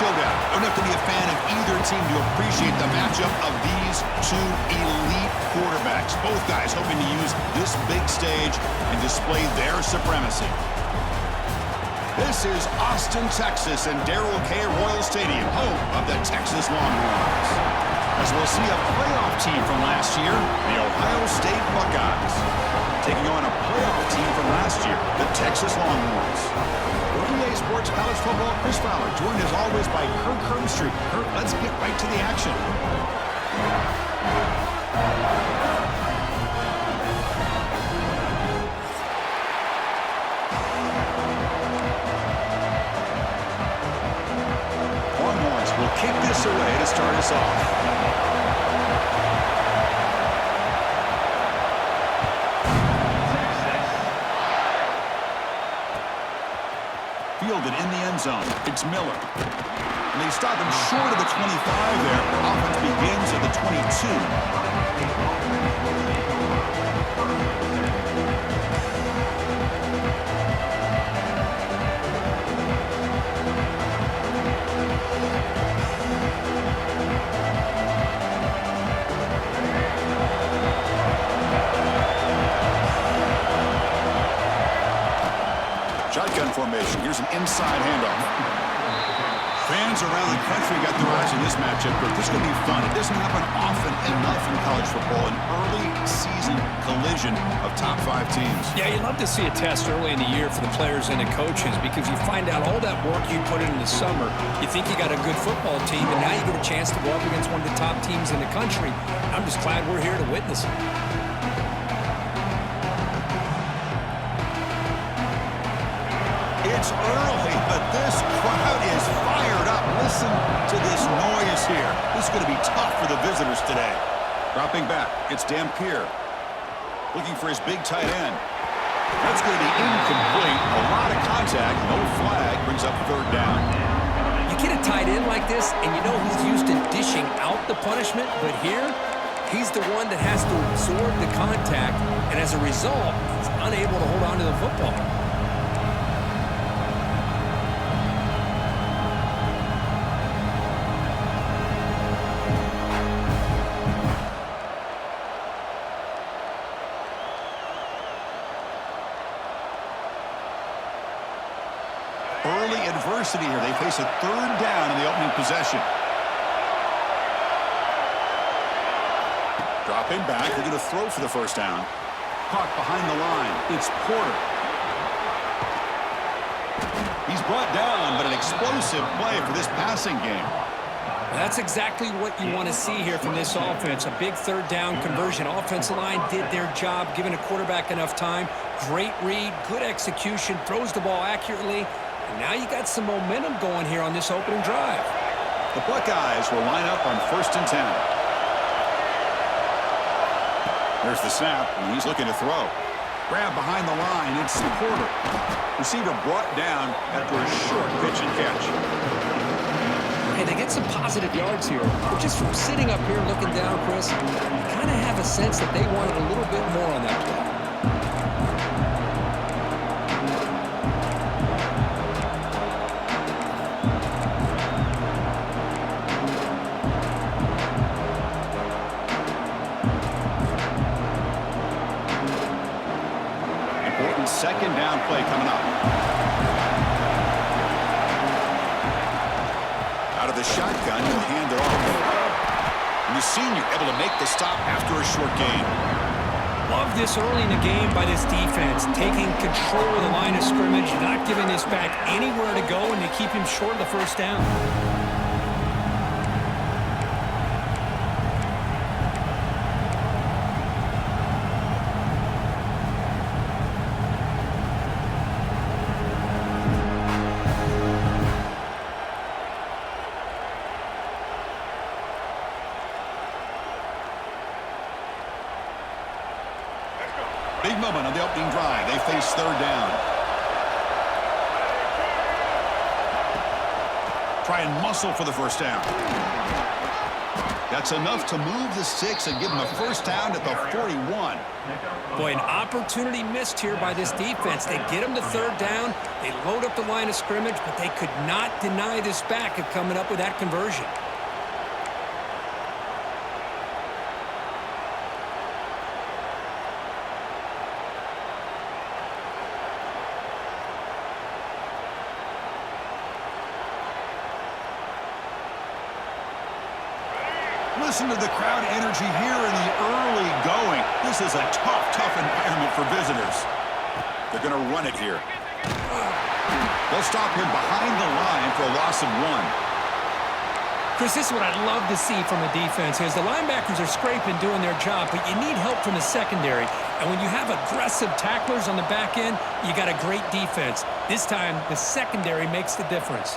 showdown. Don't have to be a fan of either team to appreciate the matchup of these two elite quarterbacks. Both guys hoping to use this big stage and display their supremacy. This is Austin, Texas, and Darrell K. Royal Stadium, home of the Texas Longhorns. As we'll see a playoff team from last year, the Ohio State Buckeyes, taking on a playoff team from last year, the Texas Longhorns. EA Sports College Football, Chris Fowler, joined as always by Kirk Herbstreit. Kirk, let's get right to the action. Longhorns will kick this away to start us off. Fielded in the end zone. It's Miller. And they stop him short of the 25 there. Offense begins at the 22. Shotgun formation. Here's an inside handoff. Fans around the country got their eyes on this matchup, but this is going to be fun. It doesn't happen often enough in college football, an early season collision of top 5 teams. Yeah, you love to see a test early in the year for the players and the coaches because you find out all that work you put in the summer. You think you got a good football team, and now you get a chance to go up against one of the top teams in the country. I'm just glad we're here to witness it. It's early, but this crowd is fired up. Listen to this noise here. This is going to be tough for the visitors today. Dropping back, it's Dampier. Looking for his big tight end. That's going to be incomplete. A lot of contact, no flag, brings up 3rd down. You get a tight end like this, and you know he's used to dishing out the punishment, but here, he's the one that has to absorb the contact, and as a result, he's unable to hold on to the football. Early adversity here. They face a 3rd down in the opening possession. Dropping back. They're going to throw for the 1st down. Caught behind the line. It's Porter. He's brought down, but an explosive play for this passing game. That's exactly what you want to see here from this offense. A big 3rd down conversion. Offensive line did their job, giving a quarterback enough time. Great read, good execution, throws the ball accurately. And now you got some momentum going here on this opening drive. The Buckeyes will line up on 1st and 10. There's the snap, and he's looking to throw. Grab behind the line. It's Porter. Receiver brought down after a short pitch and catch. Hey, they get some positive yards here. But just from sitting up here looking down, Chris, you kind of have a sense that they wanted a little bit more on that play. Important 2nd down play coming up. Out of the shotgun, he'll hand it off. And the senior able to make the stop after a short gain. Love this early in the game by this defense, taking control of the line of scrimmage, not giving this back anywhere to go, and they keep him short of the 1st down. Big moment on the opening drive. They face 3rd down. Try and muscle for the 1st down. That's enough to move the sticks and give them a first down at the 41. Boy, an opportunity missed here by this defense. They get them to third down. They load up the line of scrimmage, but they could not deny this back of coming up with that conversion. Listen to the crowd energy here in the early going. This is a tough environment for visitors. They're going to run it here. They'll stop him behind the line for a loss of 1. Chris, this is what I'd love to see from a defense is the linebackers are scraping, doing their job, but you need help from the secondary. And when you have aggressive tacklers on the back end, you got a great defense. This time, the secondary makes the difference.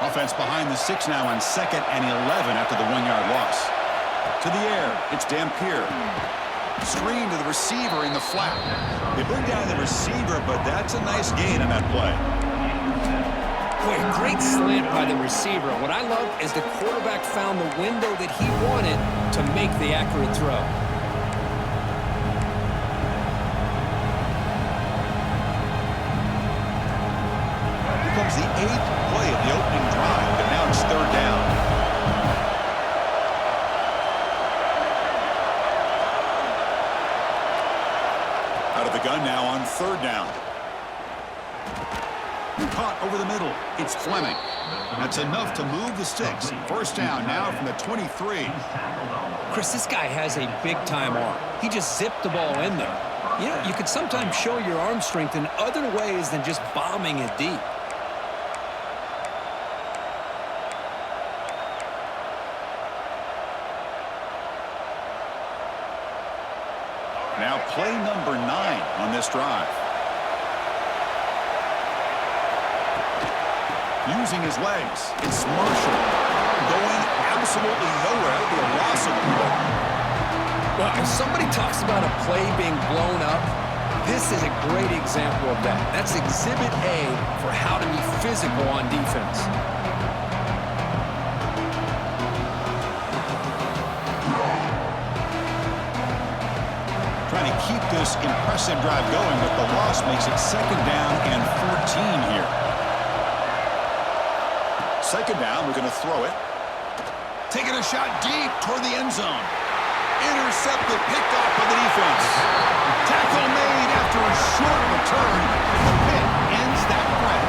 Offense behind the 6 now on 2nd and 11 after the 1-yard loss. To the air, it's Dampier. Screen to the receiver in the flat. They bring down the receiver, but that's a nice gain on that play. Boy, a great slant by the receiver. What I love is the quarterback found the window that he wanted to make the accurate throw. Comes the 8th play of the opening drive, but now it's third down. Out of the gun now on third down. Caught over the middle. It's Fleming. That's enough to move the sticks. First down now from the 23. Chris, this guy has a big-time arm. He just zipped the ball in there. You know, you can sometimes show your arm strength in other ways than just bombing it deep. Now play number 9 on this drive. Using his legs, it's Marshall. Going absolutely nowhere. That'll be a loss of 1. Well, if somebody talks about a play being blown up, this is a great example of that. That's Exhibit A for how to be physical on defense. Trying to keep this impressive drive going, but the loss makes it 2nd down and 14 here. 2nd down, we're going to throw it. Taking a shot deep toward the end zone. Intercepted, picked off by the defense. Tackle made after a short return, and the pit ends that threat.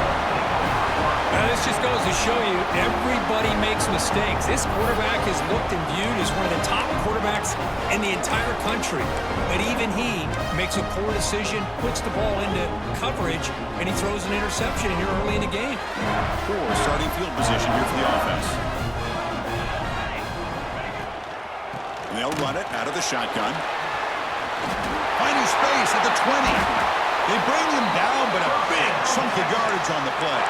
Now, this just goes to show you everybody makes mistakes. This quarterback is looked and viewed as one of the top quarterbacks in the entire country. But even he makes a poor decision, puts the ball into coverage, and he throws an interception here early in the game. Poor starting field position here for the offense. And they'll run it out of the shotgun. Finding space at the 20. They bring him down, but a big chunk of yardage on the play.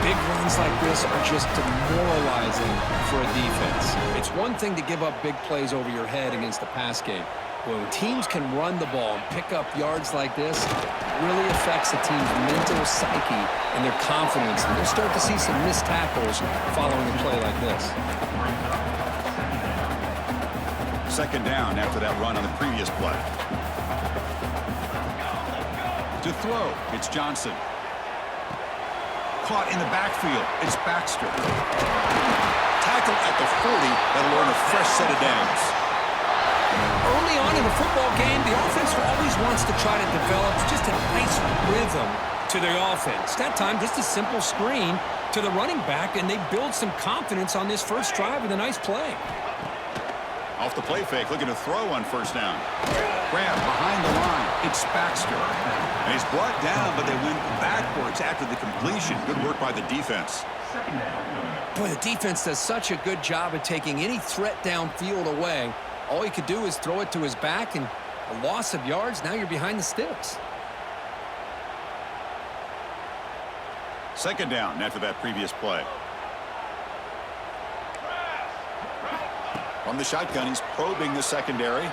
Big runs like this are just demoralizing for a defense. It's one thing to give up big plays over your head against the pass game. When teams can run the ball and pick up yards like this, it really affects the team's mental psyche and their confidence. And you'll start to see some missed tackles following a play like this. 2nd down after that run on the previous play. To throw, it's Johnson. Caught in the backfield, it's Baxter. Tackle at the 40, that'll earn a fresh set of downs. Early on in the football game, the offense always wants to try to develop just a nice rhythm to their offense. That time, just a simple screen to the running back, and they build some confidence on this first drive with a nice play. Off the play fake, looking to throw on first down. Grab behind the line, it's Baxter. And he's brought down, but they went backwards after the completion. Good work by the defense. Boy, the defense does such a good job of taking any threat downfield away. All he could do is throw it to his back, and a loss of yards, now you're behind the sticks. 2nd down after that previous play. From the shotgun, he's probing the secondary.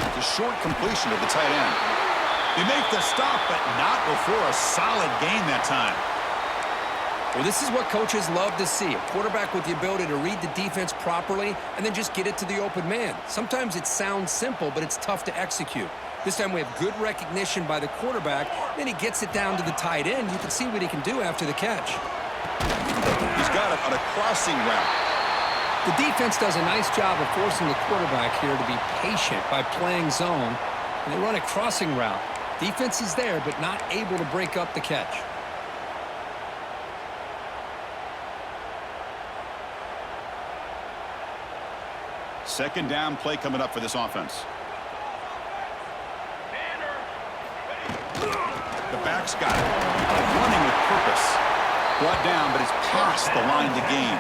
It's a short completion of the tight end. They make the stop, but not before a solid gain that time. Well, this is what coaches love to see. A quarterback with the ability to read the defense properly and then just get it to the open man. Sometimes it sounds simple, but it's tough to execute. This time we have good recognition by the quarterback. Then he gets it down to the tight end. You can see what he can do after the catch. He's got it on a crossing route. The defense does a nice job of forcing the quarterback here to be patient by playing zone. And they run a crossing route. Defense is there, but not able to break up the catch. Second down play coming up for this offense. The back's got it. Running with purpose. Brought down, but it's past the line to gain.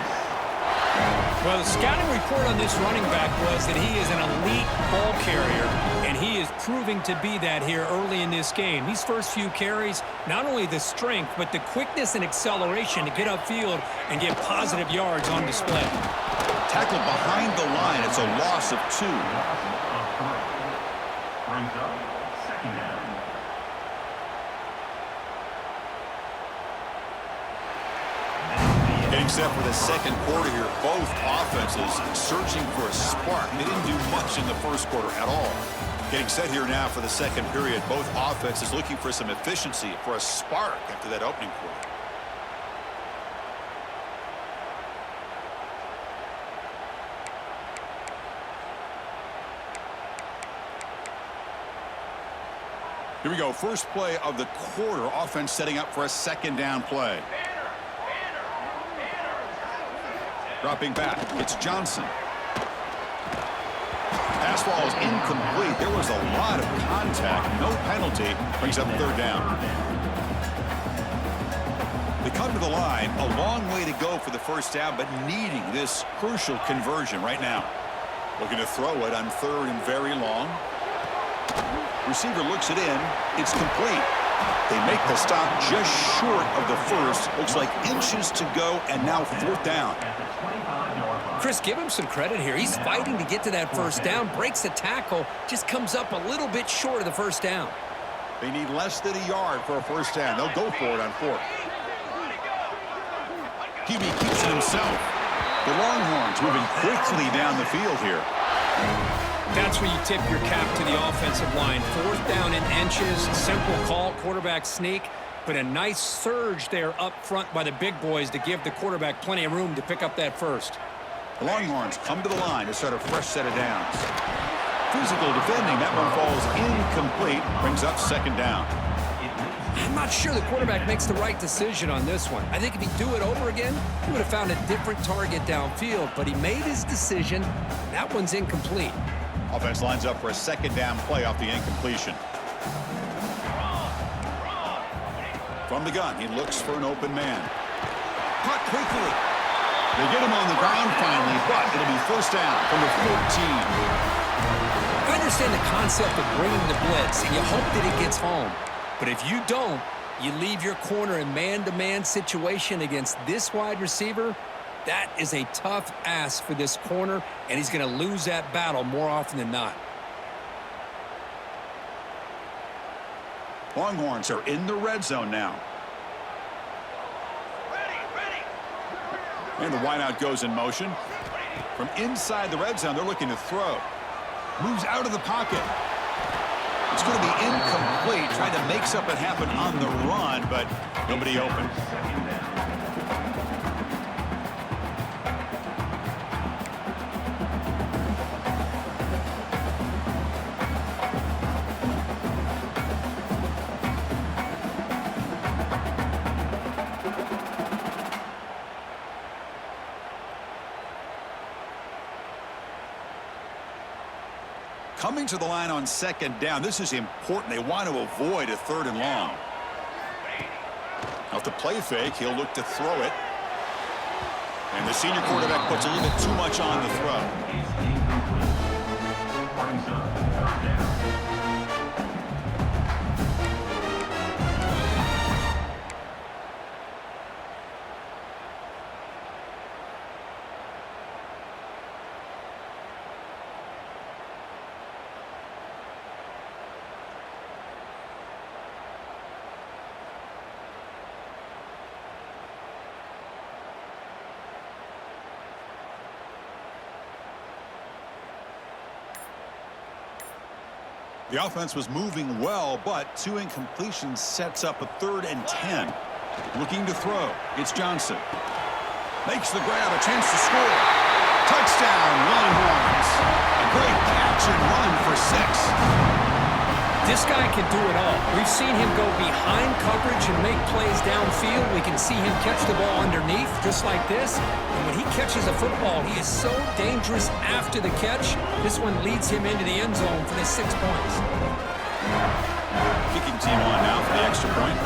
Well, the scouting report on this running back was that he is an elite ball carrier, and he is proving to be that here early in this game. These first few carries, not only the strength, but the quickness and acceleration to get upfield and get positive yards on display. Tackled behind the line. It's a loss of 2. Brings up second down. Getting set for the second quarter here. Both offenses searching for a spark. They didn't do much in the first quarter at all. Getting set here now for the second period. Both offenses looking for some efficiency, for a spark after that opening quarter. Here we go. First play of the quarter. Offense setting up for a second down play. Dropping back. It's Johnson. Pass ball is incomplete. There was a lot of contact. No penalty. Brings up third down. They come to the line. A long way to go for the first down, but needing this crucial conversion right now. Looking to throw it on third and very long. Receiver looks it in. It's complete. They make the stop just short of the first. Looks like inches to go, and now fourth down. Chris, give him some credit here. He's fighting to get to that first down, breaks the tackle, just comes up a little bit short of the first down. They need less than a yard for a first down. They'll go for it on fourth. QB keeps it himself. The Longhorns moving quickly down the field here. That's where you tip your cap to the offensive line. Fourth down in inches, simple call, quarterback sneak, but a nice surge there up front by the big boys to give the quarterback plenty of room to pick up that first. The Longhorns come to the line to start a fresh set of downs. Physical defending, that one falls incomplete, brings up second down. I'm not sure the quarterback makes the right decision on this one. I think if he'd do it over again, he would have found a different target downfield, but he made his decision. That one's incomplete. Offense lines up for a second down play off the incompletion. From the gun, he looks for an open man. Caught quickly. They get him on the ground finally, but it'll be first down from the 14. I understand the concept of bringing the blitz, and you hope that it gets home. But if you don't, you leave your corner in man-to-man situation against this wide receiver. That is a tough ask for this corner, and he's going to lose that battle more often than not. Longhorns are in the red zone now. And the wideout goes in motion. From inside the red zone, they're looking to throw. Moves out of the pocket. It's going to be incomplete. Trying to make something happen on the run, but nobody open. Coming to the line on second down. This is important. They want to avoid a third and long. Out the play fake, he'll look to throw it. And the senior quarterback puts a little bit too much on the throw. The offense was moving well, but 2 incompletions sets up a 3rd and 10. Looking to throw. It's Johnson. Makes the grab, a chance to score. Touchdown, Longhorns. A great catch and run for 6. This guy can do it all. We've seen him go behind coverage and make plays downfield. We can see him catch the ball underneath, just like this. And when he catches a football, he is so dangerous after the catch. This one leads him into the end zone for the 6 points. Kicking team on now for the extra point.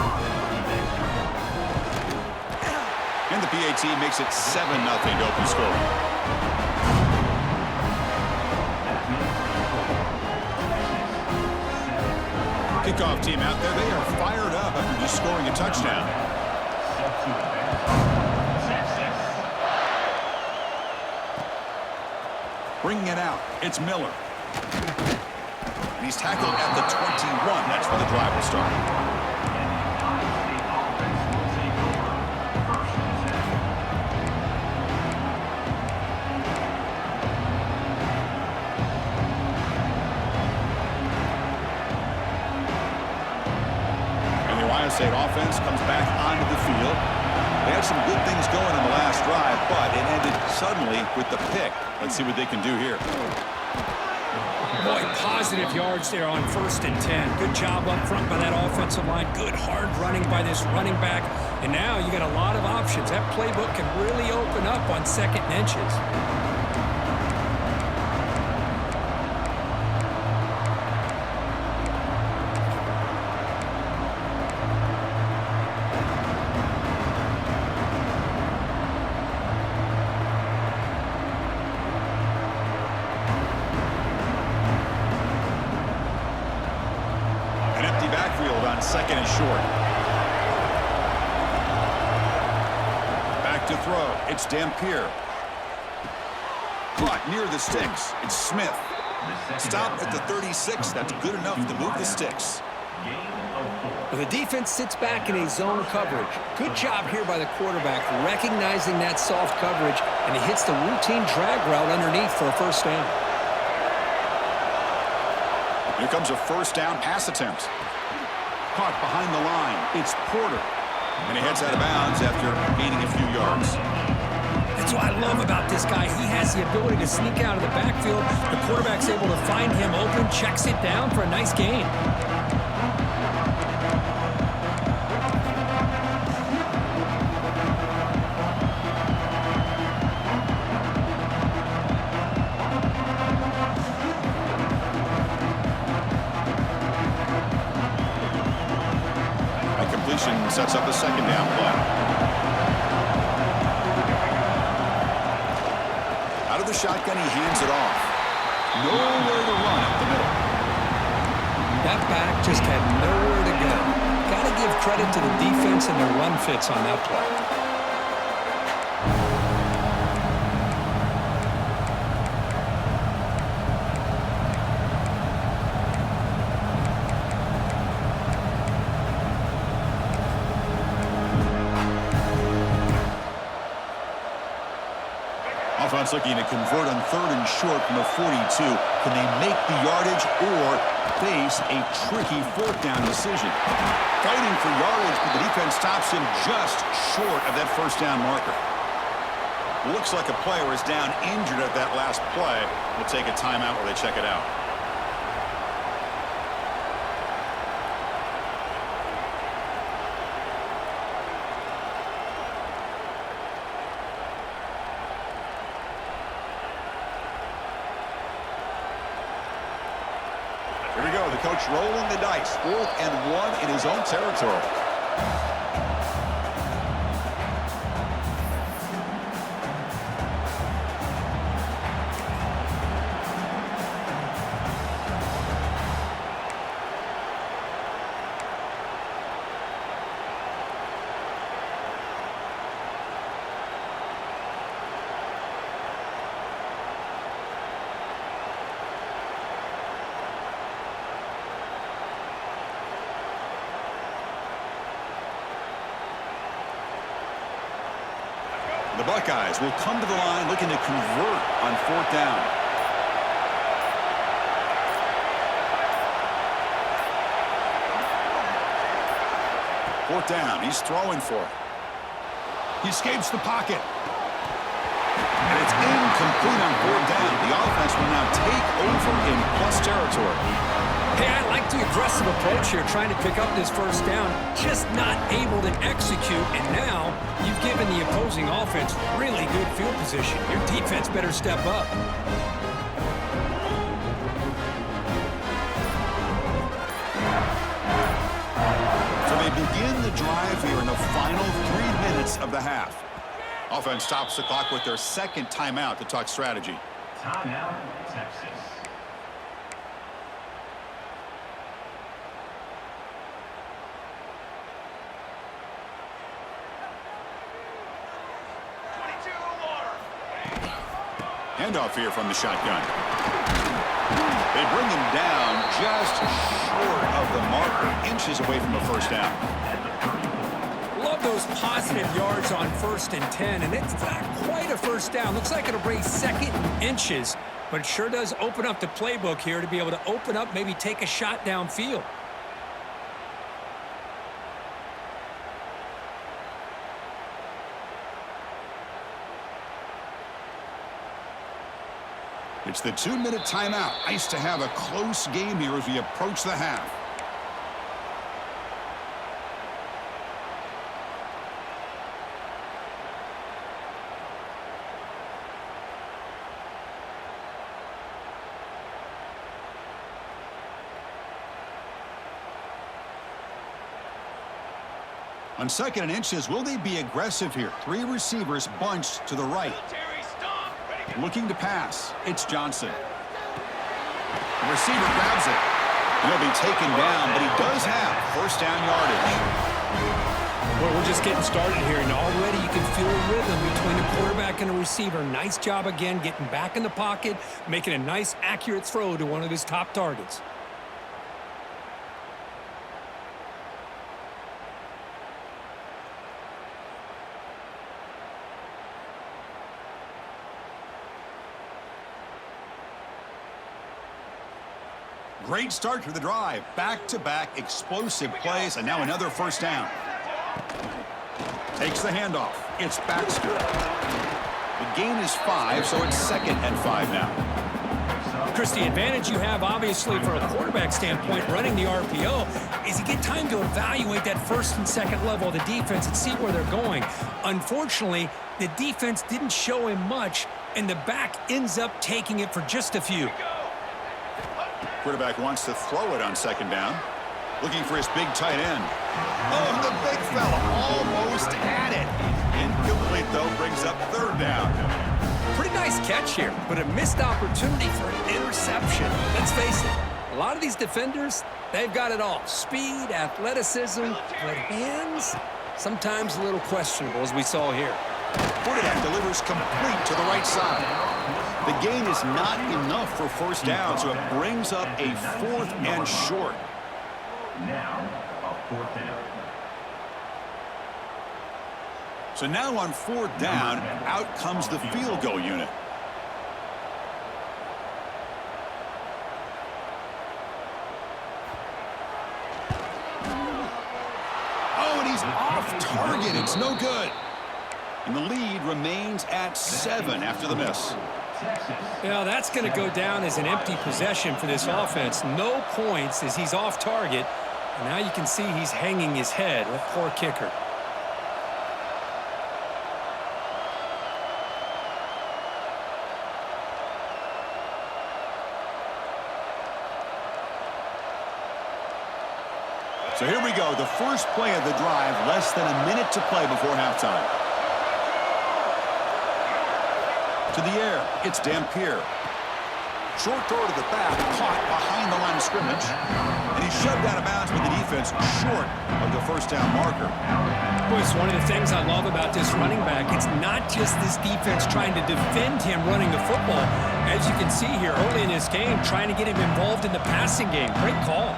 And the PAT makes it 7-0 to open scoring. Kickoff team out there. They are fired up after just scoring a touchdown. Bringing it out. It's Miller. And he's tackled at the 21. That's where the drive will start. State offense comes back onto the field. They had some good things going on the last drive, but it ended suddenly with the pick. Let's see what they can do here. Boy, positive yards there on 1st and 10. Good job up front by that offensive line. Good hard running by this running back. And now you got a lot of options. That playbook can really open up on 2nd and inches. On 2nd and short. Back to throw. It's Dampier. Caught near the sticks. It's Smith. Stop at the 36. That's good enough to move the sticks. Well, the defense sits back in a zone coverage. Good job here by the quarterback, recognizing that soft coverage, and he hits the routine drag route underneath for a 1st down. Here comes a 1st down pass attempt. Caught behind the line. It's Porter. And he heads out of bounds after gaining a few yards. That's what I love about this guy. He has the ability to sneak out of the backfield. The quarterback's able to find him open, checks it down for a nice gain. Sets up a 2nd down play. Out of the shotgun, he hands it off. Nowhere to run up the middle. That back just had nowhere to go. Got to give credit to the defense and their run fits on that play. Offense looking to convert on 3rd and short from the 42. Can they make the yardage or face a tricky 4th down decision? Fighting for yardage, but the defense stops him just short of that 1st down marker. Looks like a player is down injured at that last play. We'll take a timeout while they check it out. Here we go, the coach rolling the dice. 4th and 1 in his own territory. The Buckeyes will come to the line looking to convert on 4th down. Fourth down. He's throwing for it. He escapes the pocket. And it's incomplete on fourth down. The offense will now take over in plus territory. Hey, I like the aggressive approach here, trying to pick up this first down, just not able to execute, and now you've given the opposing offense really good field position. Your defense better step up. So they begin the drive here in the final 3 minutes of the half. Offense stops the clock with their second timeout to talk strategy. Timeout, Texas. Handoff here from the shotgun. They bring him down just short of the marker, inches away from a first down. Love those positive yards on 1st and 10, and it's not quite a first down. Looks like it'll bring second and inches, but it sure does open up the playbook here to be able to open up, maybe take a shot downfield. It's the 2-minute timeout. Nice to have a close game here as we approach the half. On 2nd and inches, will they be aggressive here? 3 receivers bunched to the right. Looking to pass. It's Johnson. The receiver grabs it. And he'll be taken down, but he does have first down yardage. Well, we're just getting started here, and already you can feel a rhythm between the quarterback and the receiver. Nice job again getting back in the pocket, making a nice, accurate throw to one of his top targets. Great start to the drive. Back-to-back explosive plays, and now another first down. Takes the handoff. It's Baxter. The gain is 5, so it's 2nd and 5 now. Chris, the advantage you have, obviously, from a quarterback standpoint, running the RPO, is you get time to evaluate that 1st and 2nd level of the defense and see where they're going. Unfortunately, the defense didn't show him much, and the back ends up taking it for just a few. Quarterback wants to throw it on 2nd down. Looking for his big tight end. Oh, the big fella almost had it. Incomplete, though, brings up 3rd down. Pretty nice catch here, but a missed opportunity for an interception. Let's face it, a lot of these defenders, they've got it all. Speed, athleticism, but hands, sometimes a little questionable, as we saw here. Quarterback delivers complete to the right side. The gain is not enough for first down, so it brings up a 4th and short. Now, a 4th down. So now on 4th down, out comes the field goal unit. Oh, and he's off target. It's no good. And the lead remains at 7 after the miss. Yeah, that's going to go down as an empty possession for this offense. No points as he's off target. And now you can see he's hanging his head. That poor kicker. So here we go, the first play of the drive, less than a minute to play before halftime. To the air, it's Dampier. Short throw to the back, caught behind the line of scrimmage. And he's shoved out of bounds with the defense short of the first down marker. Boy, it's one of the things I love about this running back. It's not just this defense trying to defend him running the football. As you can see here early in this game, trying to get him involved in the passing game. Great call.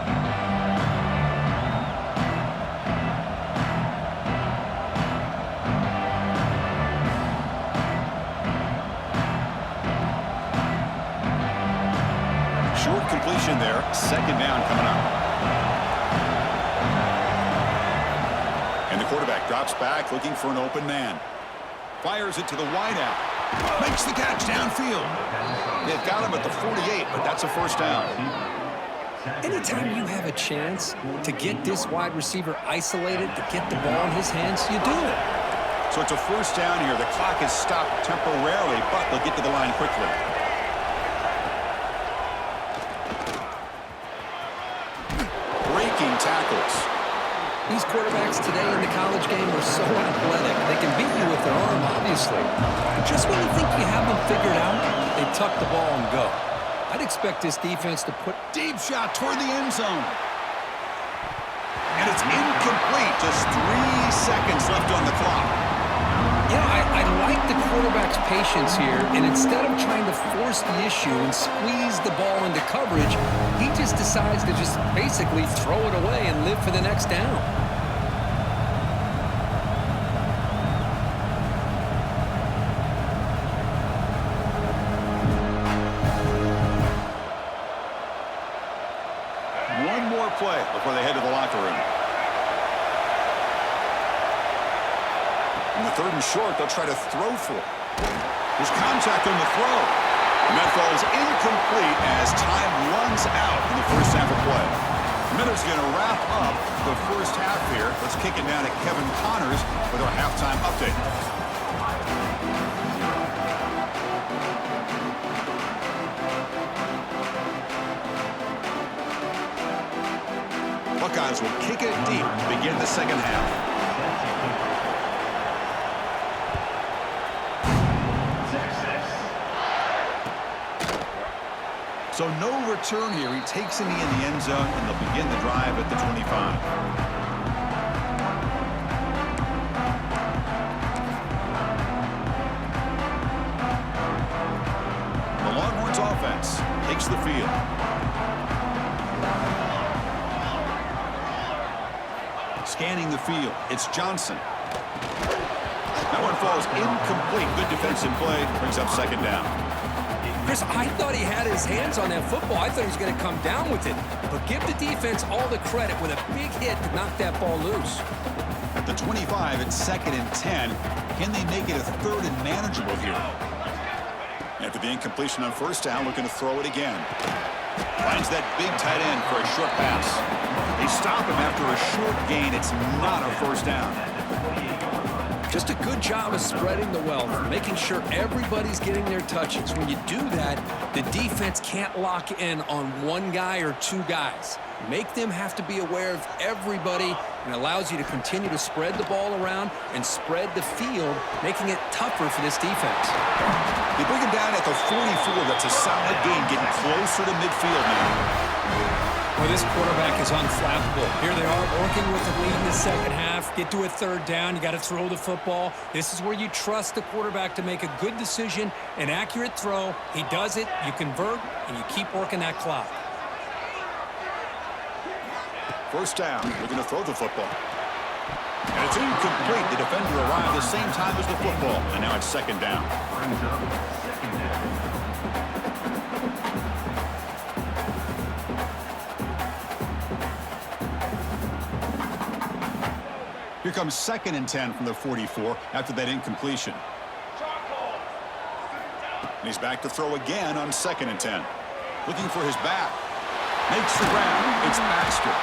Short completion there. 2nd down coming up. quarterback drops back, looking for an open man. Fires it to the wideout. Makes the catch downfield. They've got him at the 48, but that's a first down. Anytime you have a chance to get this wide receiver isolated, to get the ball in his hands, you do it. So it's a first down here. The clock is stopped temporarily, but they'll get to the line quickly. Breaking tackles. These quarterbacks today in the college game are so athletic. They can beat you with their arm, obviously. But just when you think you have them figured out, they tuck the ball and go. I'd expect this defense to put... Deep shot toward the end zone. And it's incomplete. Just 3 seconds left on the clock. You know, I like the quarterback's patience here, and instead of trying to force the issue and squeeze the ball into coverage, he just decides to just basically throw it away and live for the next down. One more play before they head to the locker room. In the 3rd and short, they'll try to throw for it. There's contact on the throw. And that falls incomplete as time runs out in the first half of play. Miller's going to wrap up the first half here. Let's kick it down to Kevin Connors with our halftime update. Buckeyes will kick it deep to begin the second half. So no return here. He takes it in the end zone, and they'll begin the drive at the 25. The Longhorns offense takes the field. Scanning the field. It's Johnson. That one falls incomplete. Good defensive play. Brings up second down. Chris, I thought he had his hands on that football. I thought he was going to come down with it. But give the defense all the credit with a big hit to knock that ball loose. At the 25, it's 2nd and 10. Can they make it a 3rd and manageable here? After the incompletion on first down, looking to throw it again. Finds that big tight end for a short pass. They stop him after a short gain. It's not a first down. Just a good job of spreading the wealth, making sure everybody's getting their touches. When you do that, the defense can't lock in on one guy or 2 guys. Make them have to be aware of everybody, and allows you to continue to spread the ball around and spread the field, making it tougher for this defense. They bring him down at the 44. That's a solid gain, getting closer to midfield now. Well, this quarterback is unflappable. Here they are working with the lead in the second half. Get to a 3rd down. You got to throw the football. This is where you trust the quarterback to make a good decision, an accurate throw. He does it, you convert, and you keep working that clock. First down. We're going to throw the football. And it's incomplete. The defender arrived the same time as the football. And now it's 2nd down. Here comes 2nd and 10 from the 44 after that incompletion. And he's back to throw again on 2nd and 10. Looking for his back. Makes the grab. It's Baxter.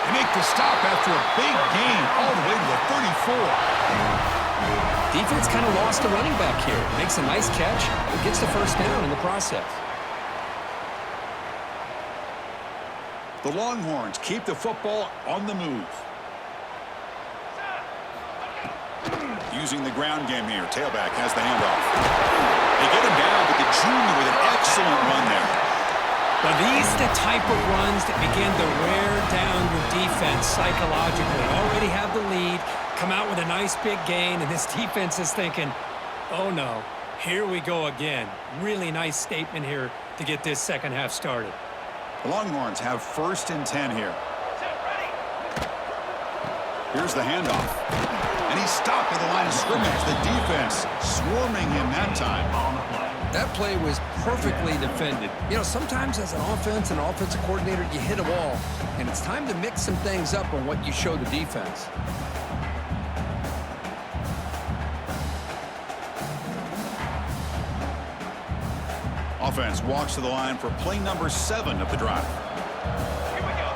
They make the stop after a big gain all the way to the 34. Defense kind of lost the running back here. Makes a nice catch and gets the first down in the process. The Longhorns keep the football on the move. Using the ground game here. Tailback has the handoff. They get him down, but the junior with an excellent run there. Well, these are the type of runs that begin to wear down your defense psychologically. Already have the lead, come out with a nice big gain, and this defense is thinking, oh no, here we go again. Really nice statement here to get this second half started. The Longhorns have 1st and 10 here. Here's the handoff. And he's stopped at the line of scrimmage. The defense swarming him that time. That play was perfectly defended. You know, sometimes as an offense and offensive coordinator, you hit a wall, and it's time to mix some things up on what you show the defense. offense walks to the line for play number 7 of the drive. Here we go.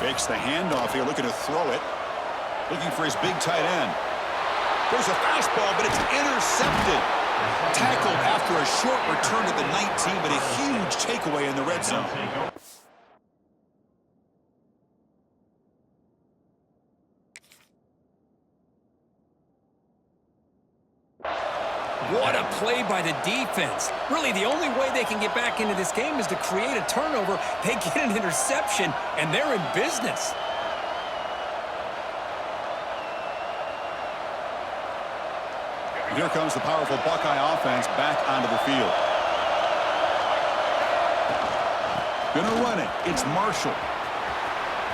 Fakes the handoff here, looking to throw it. Looking for his big tight end. There's a fastball, but it's intercepted. Tackled after a short return to the 19, but a huge takeaway in the red zone. What a play by the defense. Really, the only way they can get back into this game is to create a turnover. They get an interception, and they're in business. Here comes the powerful Buckeye offense back onto the field. Gonna run it. It's Marshall.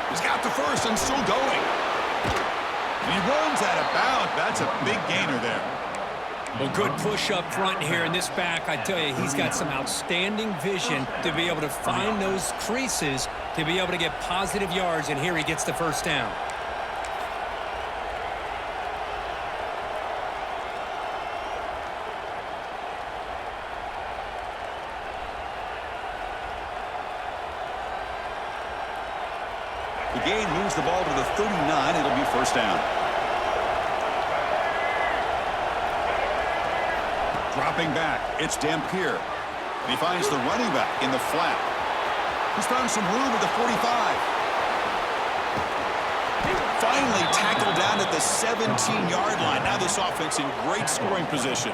He's got the first and still going. And he runs out of bounds. That's a big gainer there. Well, good push up front here in this back. I tell you, he's got some outstanding vision to be able to find those creases, to be able to get positive yards, and here he gets the first down. The gain moves the ball to the 39. It'll be first down. Dropping back, it's Dampier. And he finds the running back in the flat. He's found some room at the 45. Finally tackled down at the 17-yard line. Now this offense in great scoring position.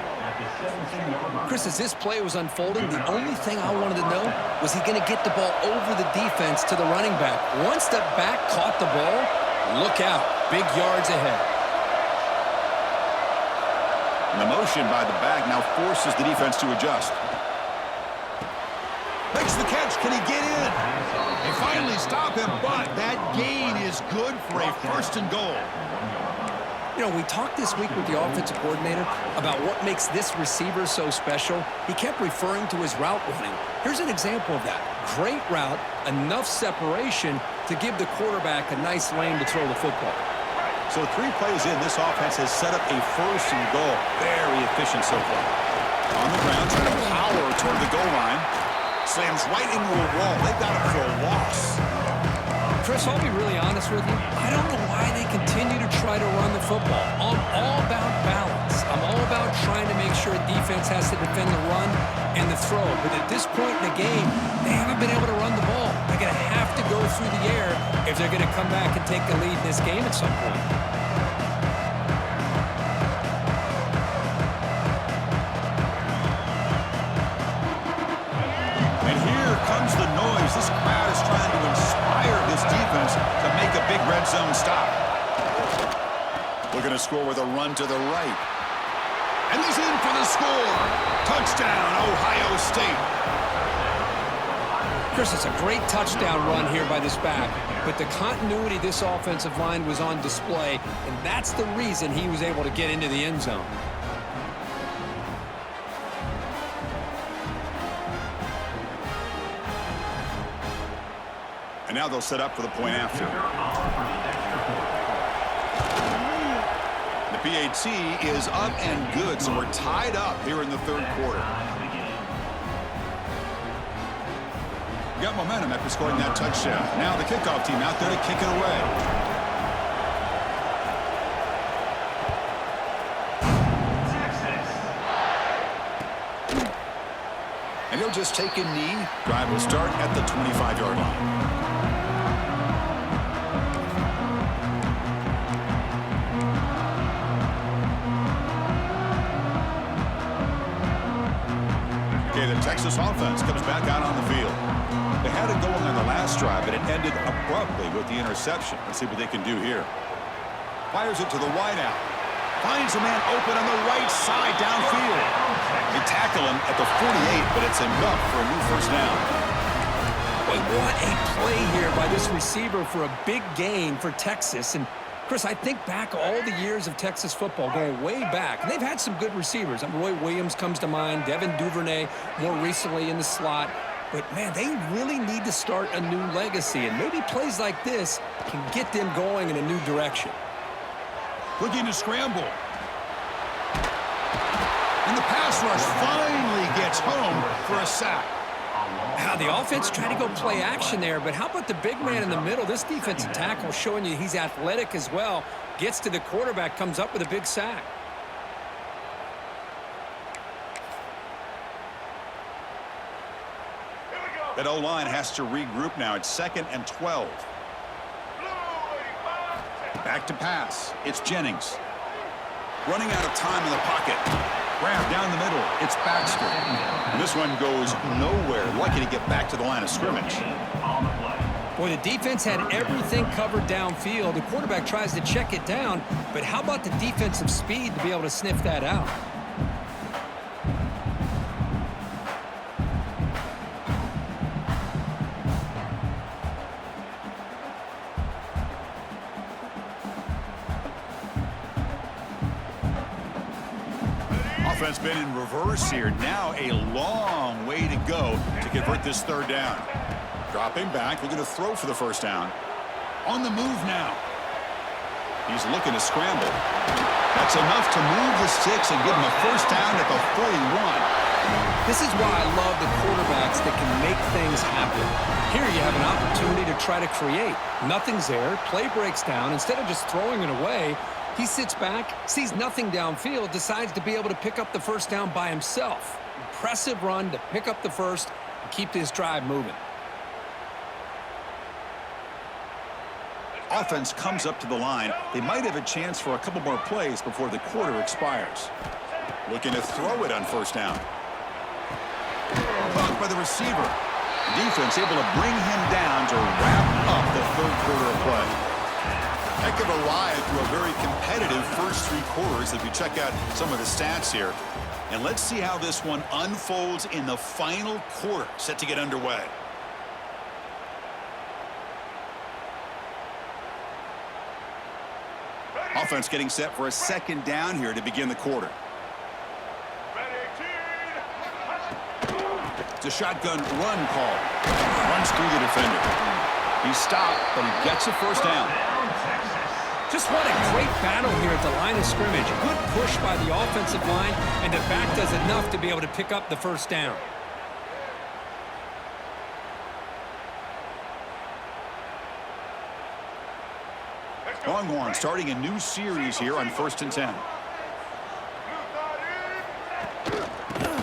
Chris, as this play was unfolding, the only thing I wanted to know was he going to get the ball over the defense to the running back. Once the back caught the ball, look out. Big yards ahead. And the motion by the back now forces the defense to adjust. Makes the catch. Can he get in? They finally stop him, but that gain is good for a first and goal. You know, we talked this week with the offensive coordinator about what makes this receiver so special. He kept referring to his route running. Here's an example of that. Great route, enough separation to give the quarterback a nice lane to throw the football. So 3 plays in, this offense has set up a first and goal. Very efficient so far. On the ground, trying to power toward the goal line. Slams right into a wall. They've got him for a loss. Chris, I'll be really honest with you. I don't know why they continue to try to run the football. I'm all about balance. I'm all about trying to make sure defense has to defend the run and the throw. But at this point in the game, they haven't been able to run the ball. They're going to have to go through the air if they're going to come back and take the lead in this game at some point. The noise. This crowd is trying to inspire this defense to make a big red zone stop. Looking to score with a run to the right. And he's in for the score. Touchdown, Ohio State. Chris, it's a great touchdown run here by this back, but the continuity of this offensive line was on display, and that's the reason he was able to get into the end zone. And now they'll set up for the point after. The PAT is up and good, so we're tied up here in the third quarter. We got momentum after scoring that touchdown. Now the kickoff team out there to kick it away. And he'll just take a knee. Drive will start at the 25-yard line. Okay, the Texas offense comes back out on the field. They had it going on the last drive, but it ended abruptly with the interception. Let's see what they can do here. Fires it to the wideout. Finds a man open on the right side downfield. They tackle him at the 48, but it's enough for a new first down. Boy, what a play here by this receiver for a big gain for Texas. And Chris, I think back all the years of Texas football, going way back, and they've had some good receivers. Roy Williams comes to mind, Devin Duvernay more recently in the slot. But, man, they really need to start a new legacy, and maybe plays like this can get them going in a new direction. Looking to scramble. And the pass rush finally gets It's home for a sack. Now, the offense tried to go play action there, but how about the big man in the middle? This defensive tackle showing you he's athletic as well. Gets to the quarterback, comes up with a big sack. That O-line has to regroup now. It's 2nd and 12. Back to pass. It's Jennings. Running out of time in the pocket. Grab down the middle. It's Baxter. And this one goes nowhere. Lucky to get back to the line of scrimmage. Boy, the defense had everything covered downfield. The quarterback tries to check it down, but how about the defensive speed to be able to sniff that out? Offense been in reverse here. Now a long way to go to convert this 3rd down. Dropping back, looking to throw for the 1st down. On the move now. He's looking to scramble. That's enough to move the sticks and give him a 1st down at the 41. This is why I love the quarterbacks that can make things happen. Here you have an opportunity to try to create. Nothing's there. Play breaks down. Instead of just throwing it away, he sits back, sees nothing downfield, decides to be able to pick up the 1st down by himself. Impressive run to pick up the 1st and keep this drive moving. Offense comes up to the line. They might have a chance for a couple more plays before the quarter expires. Looking to throw it on 1st down. Caught by the receiver. Defense able to bring him down to wrap up the 3rd quarter of play. Heck of a ride through a very competitive first 3 quarters as we check out some of the stats here. And let's see how this one unfolds in the final quarter set to get underway. Offense getting set for a 2nd down here to begin the quarter. It's a shotgun run call. Runs through the defender. He's stopped, but he gets a 1st down. Just what a great battle here at the line of scrimmage. Good push by the offensive line, and the back does enough to be able to pick up the 1st down. Longhorn starting a new series here on 1st and 10.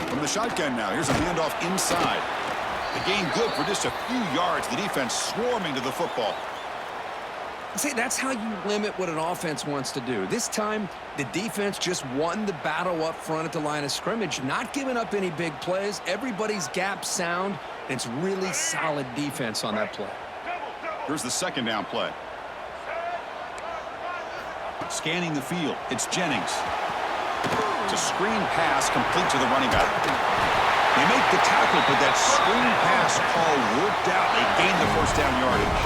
From the shotgun now, here's a handoff inside. The gain good for just a few yards. The defense swarming to the football. See, that's how you limit what an offense wants to do. This time, the defense just won the battle up front at the line of scrimmage, not giving up any big plays. Everybody's gap sound. It's really solid defense on that play. Here's the 2nd down play. Scanning the field. It's Jennings. It's a screen pass complete to the running back. They make the tackle, but that screen pass call worked out. They gain the 1st down yardage.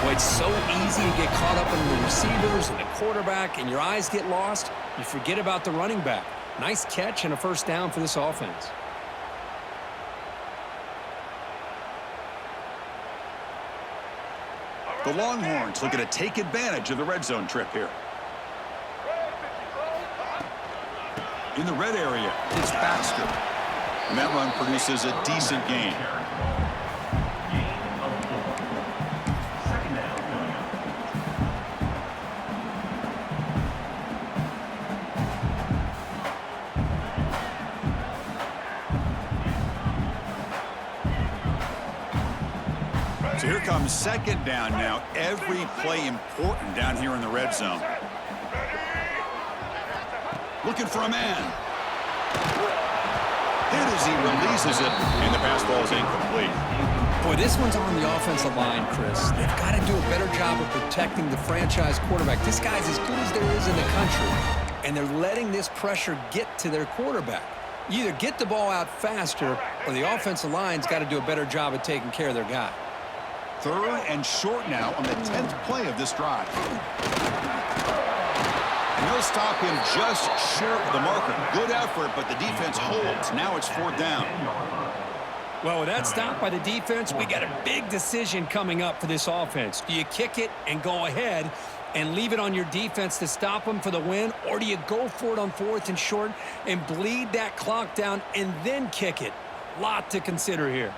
Boy, it's so easy to get caught up in the receivers and the quarterback, and your eyes get lost. You forget about the running back. Nice catch and a 1st down for this offense. The Longhorns looking to take advantage of the red zone trip here. In the red area, it's Baxter. And that run produces a decent gain. So here comes 2nd down now. Every play important down here in the red zone. Looking for a man. Hit as he releases it, and the pass ball is incomplete. Boy, this one's on the offensive line, Chris. They've got to do a better job of protecting the franchise quarterback. This guy's as good as there is in the country, and they're letting this pressure get to their quarterback. You either get the ball out faster, or the offensive line's got to do a better job of taking care of their guy. 3rd and short now on the 10th play of this drive. And they'll stop him just short of the marker. Good effort, but the defense holds. Now it's 4th down. Well, with that stop by the defense, we got a big decision coming up for this offense. Do you kick it and go ahead, and leave it on your defense to stop them for the win, or do you go for it on 4th and short and bleed that clock down and then kick it? Lot to consider here.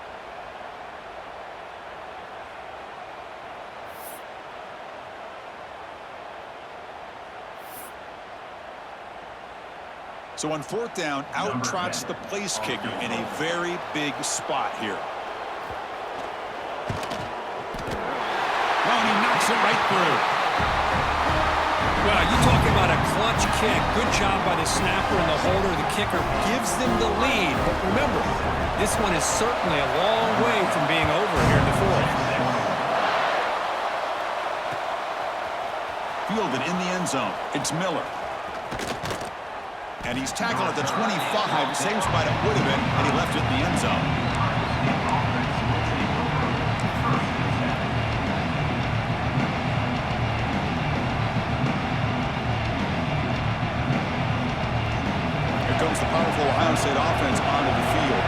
So on 4th down, out trots the place kicker in a very big spot here. Oh, and he knocks it right through. Well, you talking about a clutch kick. Good job by the snapper and the holder. The kicker gives them the lead. But remember, this one is certainly a long way from being over here in the 4th. Fielded in the end zone. It's Miller. And he's tackled at the 25. Same spot it would have been, and he left it in the end zone. Here comes the powerful Ohio State offense onto the field.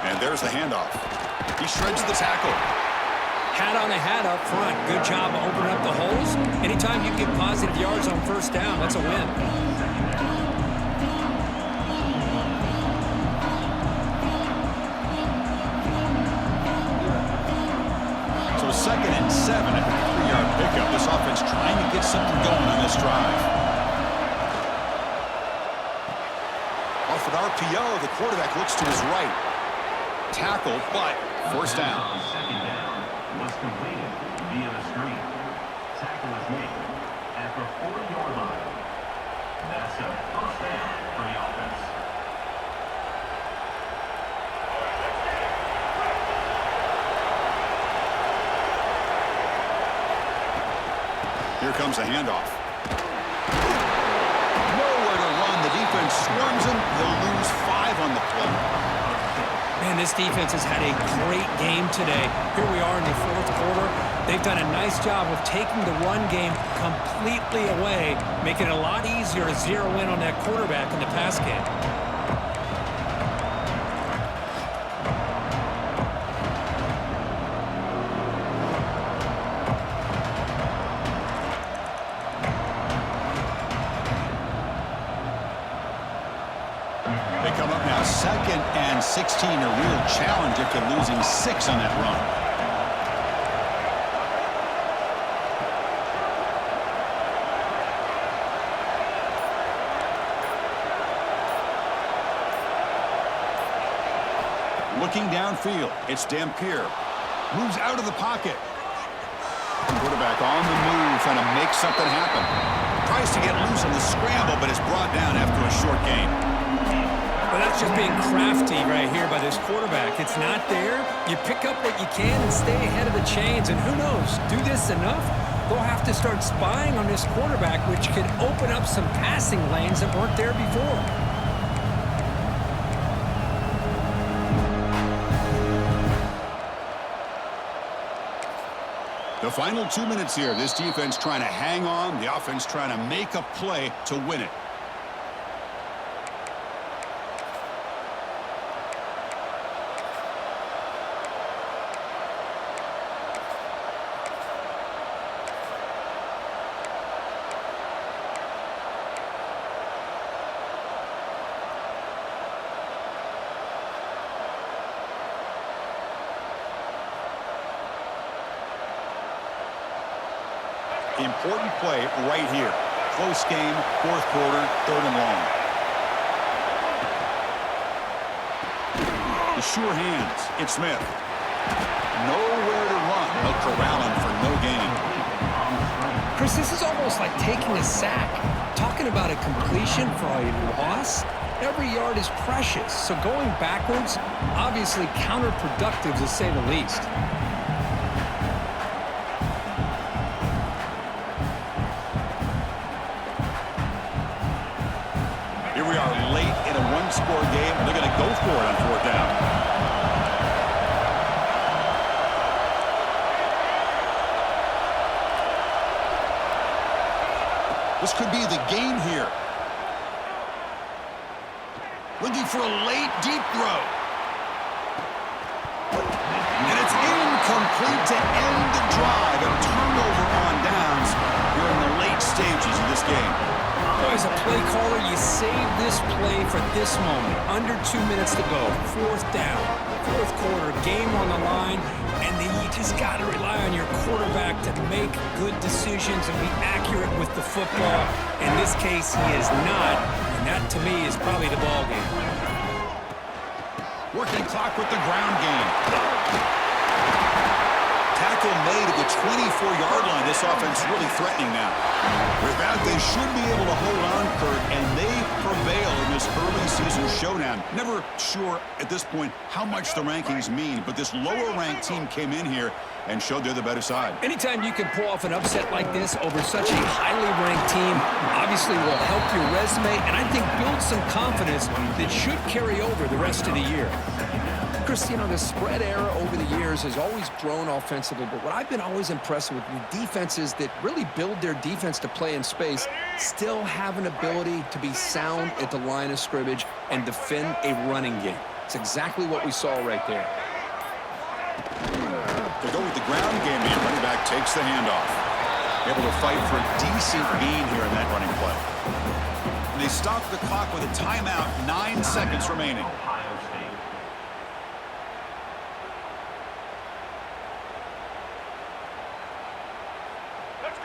And there's the handoff. He shreds the tackle. Hat on a hat up front. Good job of opening up the holes. Anytime you get positive yards on 1st down, that's a win. So 2nd and 7 at the 3-yard pickup. This offense trying to get something going on this drive. Off an RPO, the quarterback looks to his right. Tackle, but 1st down. Was completed via the screen. Tackle is made at the 4-yard line. That's a 1st down for the offense. Here comes the handoff. Nowhere to run. The defense swarms him. They'll lose 5 on the play. Man, this defense has had a great game today. Here we are in the 4th quarter. They've done a nice job of taking the run game completely away, making it a lot easier to zero in on that quarterback in the pass game. They come up now 2nd and 16, a real challenge after losing 6 on that run. Looking downfield, it's Dampier. Moves out of the pocket. Quarterback on the move, trying to make something happen. Tries to get loose on the scramble, but is brought down after a short gain. Well, that's just being crafty right here by this quarterback. It's not there. You pick up what you can and stay ahead of the chains. And who knows, do this enough, they'll have to start spying on this quarterback, which could open up some passing lanes that weren't there before. The final 2 minutes here. This defense trying to hang on. The offense trying to make a play to win it. Important play right here. Close game, 4th quarter, 3rd and long. The sure hands. It's Smith. Nowhere to run. They'll corral him for no gain. Chris, this is almost like taking a sack. Talking about a completion for a loss, every yard is precious. So going backwards, obviously counterproductive to say the least. Score game, and they're going to go for it on 4th down. This could be the game here. Looking for a late, deep throw. And it's Complete to end the drive. A turnover on downs here in the late stages of this game. As a play caller, you save this play for this moment. Under 2 minutes to go. Fourth down. Fourth quarter. Game on the line. And then you just got to rely on your quarterback to make good decisions and be accurate with the football. In this case, he is not. And that, to me, is probably the ball game. Working clock with the ground game. Tackle made at the 24-yard line. This offense really threatening now. With that, they should be able to hold on, Kurt, and they prevail in this early season showdown. Never sure at this point how much the rankings mean, but this lower-ranked team came in here and showed they're the better side. Anytime you can pull off an upset like this over such a highly ranked team, obviously will help your resume and I think build some confidence that should carry over the rest of the year. Chris, you know, the spread era over the years has always grown offensively, but what I've been always impressed with defenses that really build their defense to play in space still have an ability to be sound at the line of scrimmage and defend a running game. It's exactly what we saw right there. They go with the ground game, and running back takes the handoff. Able to fight for a decent gain here in that running play. And they stop the clock with a timeout, 9 seconds remaining. Ohio State.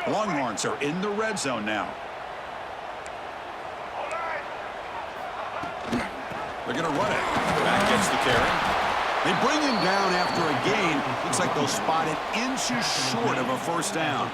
Longhorns are in the red zone now. They're going to run it. Back gets the carry. They bring him down after a gain. Looks like they'll spot it inches short of a first down.